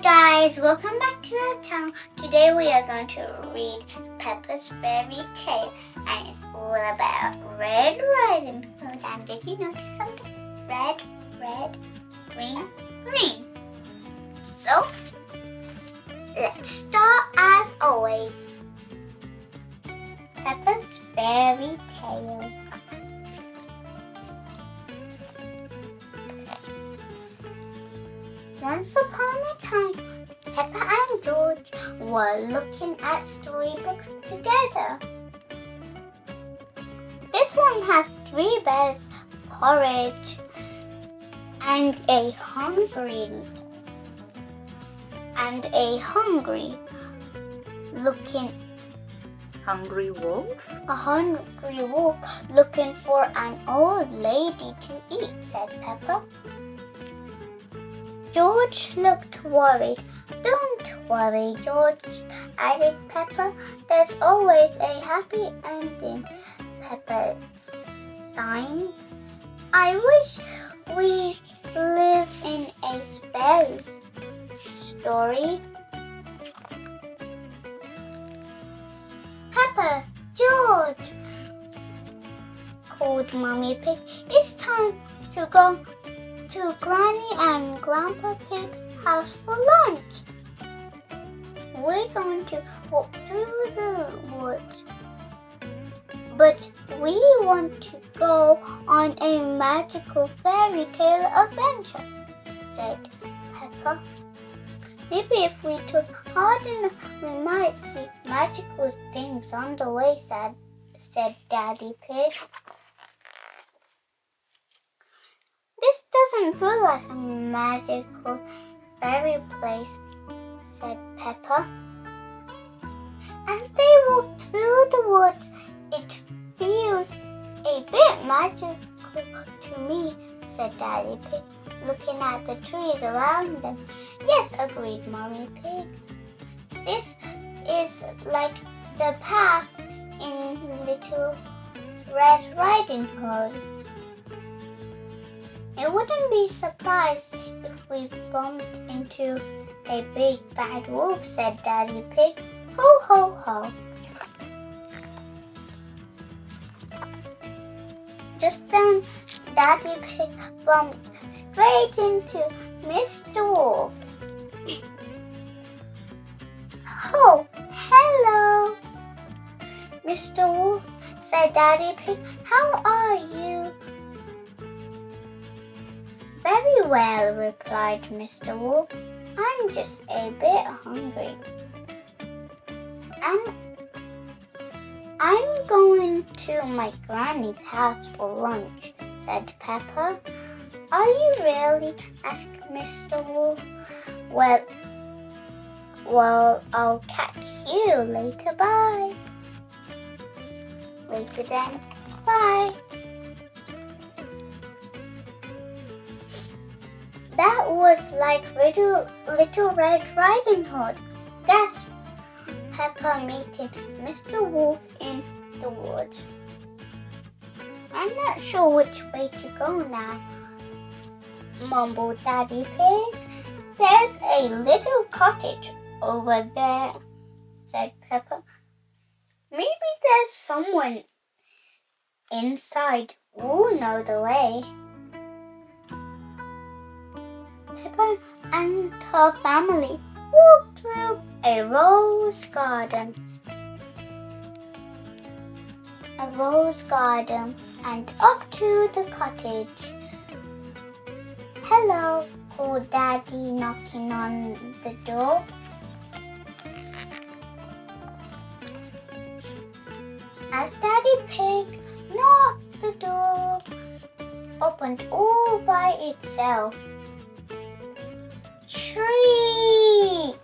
guys, welcome back to our channel. Today we are going to read Peppa's fairy tale, and it's all about Red Riding Hood. And did you notice something? Red, red, green, green. So let's start as always. Peppa's fairy tale. Once upon a time, Peppa and George were looking at storybooks together. This one has 3 bears, porridge, and a hungry wolf. A hungry wolf looking for an old lady to eat, said Peppa. George looked worried. Don't worry, George, added Peppa. There's always a happy ending, Peppa sighed. I wish we live in a fairy story. Peppa, George, called Mummy Pig. It's time to go to Granny and Grandpa Pig's house for lunch. We're going to walk through the woods, but we want to go on a magical fairy tale adventure, said Peppa. Maybe if we took hard enough, we might see magical things on the way, said Daddy Pig. This doesn't feel like a magical fairy place, said Peppa. As they walked through the woods, it feels a bit magical to me, said Daddy Pig, looking at the trees around them. Yes, agreed Mummy Pig. This is like the path in Little Red Riding Hood. I wouldn't be surprised if we bumped into a big bad wolf, said Daddy Pig. Ho, ho, ho. Just then, Daddy Pig bumped straight into Mr. Wolf. Oh, hello, Mr. Wolf, said Daddy Pig. How are you? Very well, replied Mr. Wolf. I'm just a bit hungry. And I'm going to my granny's house for lunch, said Peppa. Are you really? asked Mr. Wolf. Well, I'll catch you later. Bye. Later then. Bye. That was like Little Red Riding Hood, gasped Peppa, meeting Mr. Wolf in the woods. I'm not sure which way to go now, mumbled Daddy Pig. There's a little cottage over there, said Peppa. Maybe there's someone inside who'll know the way. Peppa and her family walked through a rose garden, and up to the cottage. Hello, called Daddy, knocking on the door. As Daddy Pig knocked, the door opened all by itself. Shriek!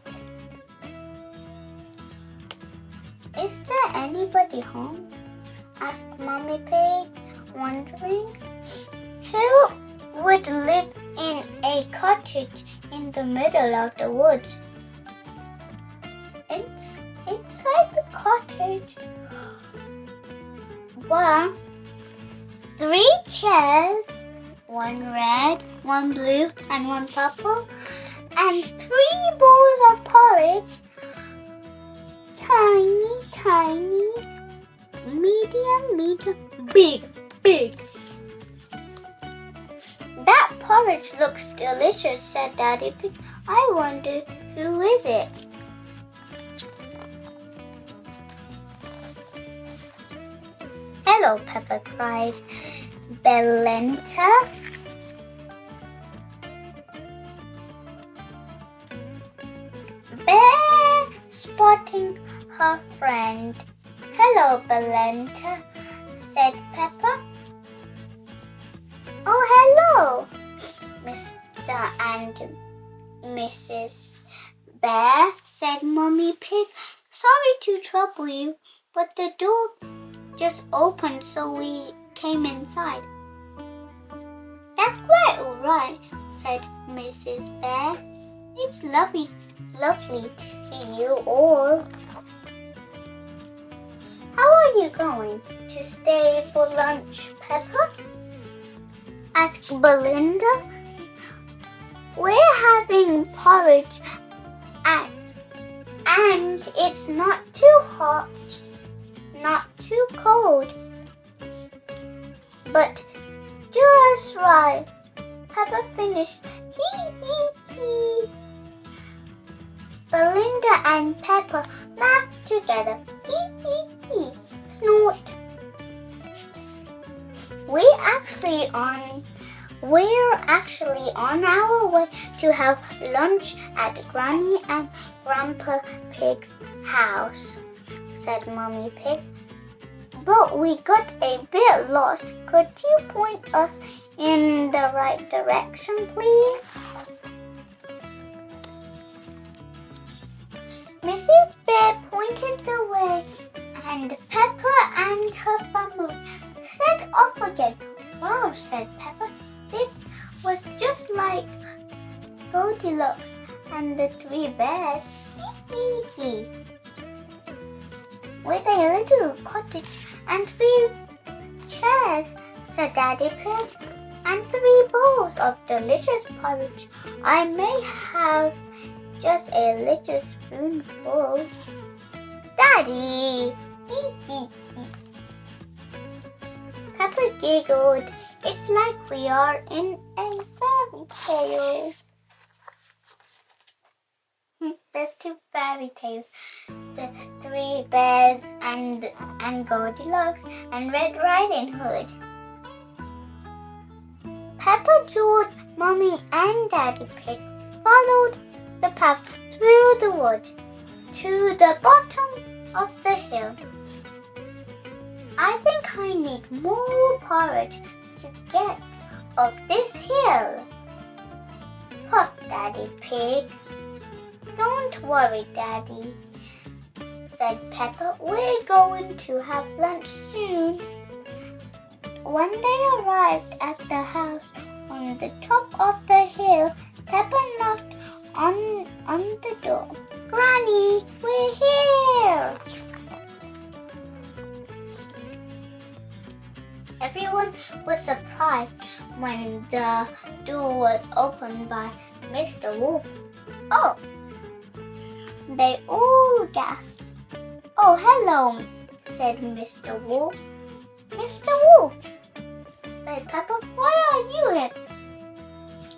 Is there anybody home? asked Mummy Pig, wondering. Who would live in a cottage in the middle of the woods? Inside the cottage were 3 chairs, one red, one blue, and one purple. and 3 bowls of porridge. Tiny, tiny, medium, big. That porridge looks delicious, said Daddy Pig. I wonder who is it? Hello, Peppa, cried Bellenta. Bear spotting her friend. Hello, Bellenta, said Peppa. Oh, hello, Mr. and Mrs. Bear, said Mummy Pig. Sorry to trouble you, but the door just opened, so we came inside. That's quite all right, said Mrs. Bear. It's lovely to see you all. How are you going to stay for lunch, Peppa? Asked Belinda. We're having porridge and it's not too hot, not too cold, but just right. Peppa finished. Hee. Belinda and Peppa laughed together. Hee. Snort. We're actually on our way to have lunch at Granny and Grandpa Pig's house, said Mummy Pig. But we got a bit lost. Could you point us in the right direction, please? Mrs. Bear pointed the way, and Peppa and her family set off again. Wow, said Peppa. This was just like Goldilocks and the 3 bears. Hee. With a little cottage and 3 chairs, said Daddy Pig, and 3 bowls of delicious porridge. I may have just a little spoonful. Daddy! Hee. Peppa giggled. It's like we are in a fairy tale. There's 2 fairy tales. The 3 bears and Goldilocks and Red Riding Hood. Peppa, George, Mummy and Daddy Pig followed the path through the wood to the bottom of the hill. I think I need more porridge to get up this hill, puffed Daddy Pig. Don't worry, Daddy, said Peppa. We're going to have lunch soon. When they arrived at the house on the top of the hill, Peppa knocked on the door. Granny, we're here! Everyone was surprised when the door was opened by Mr. Wolf. Oh! They all gasped. Oh, hello, said Mr. Wolf. Mr. Wolf, said Peppa, why are you here?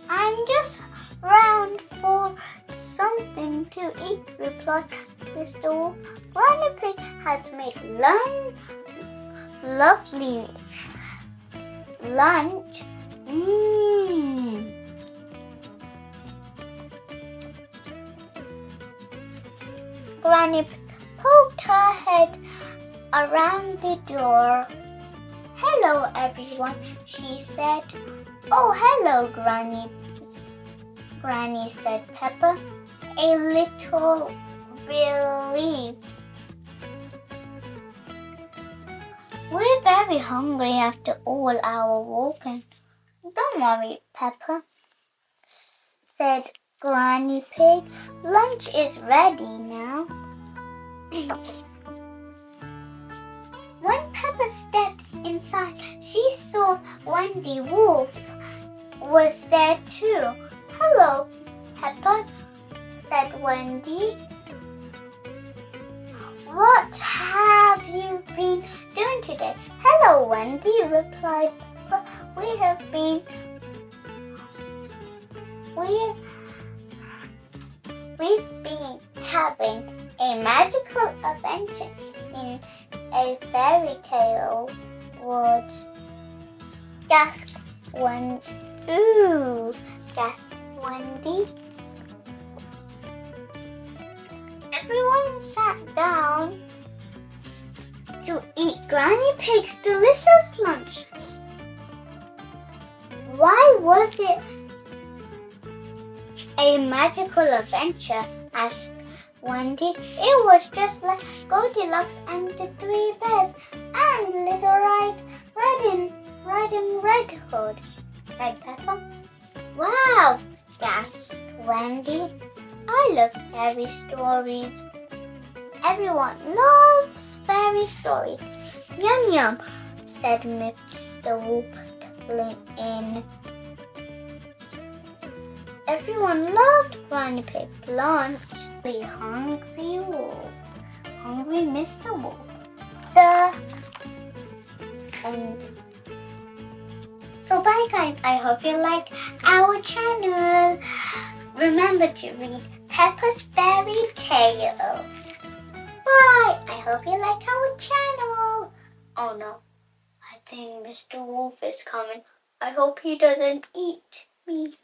I'm just round for something to eat, replied Mr. Wolf. Granny Pig has made lovely lunch. Granny poked her head around the door. Hello, everyone, she said. Oh, hello, Granny, said Peppa, a little relieved. We're very hungry after all our walking. Don't worry, Peppa, said Granny Pig. Lunch is ready now. When Peppa stepped inside, she saw Wendy Wolf was there too. Hello, Peppa, said Wendy. What have you been doing today? Hello, Wendy, replied Peppa. We've been having a magical adventure in a fairy tale woods. Gasped Wendy. Ooh, gasped Wendy. Everyone sat down to eat Granny Pig's delicious lunch. Why was it a magical adventure? Asked Wendy. It was just like Goldilocks and the Three Bears and Little Riding Red Hood, said Peppa. Wow, gasped Wendy. I love fairy stories. Everyone loves fairy stories. Yum yum, said Mr. Wolf, tuckling in. Everyone loved Granny Pig's lunch. The hungry wolf. Hungry Mr. Wolf. The end. So bye guys, I hope you like our channel. Remember to read Peppa's Fairy Tale. Bye! I hope you like our channel. Oh no, I think Mr. Wolf is coming. I hope he doesn't eat me.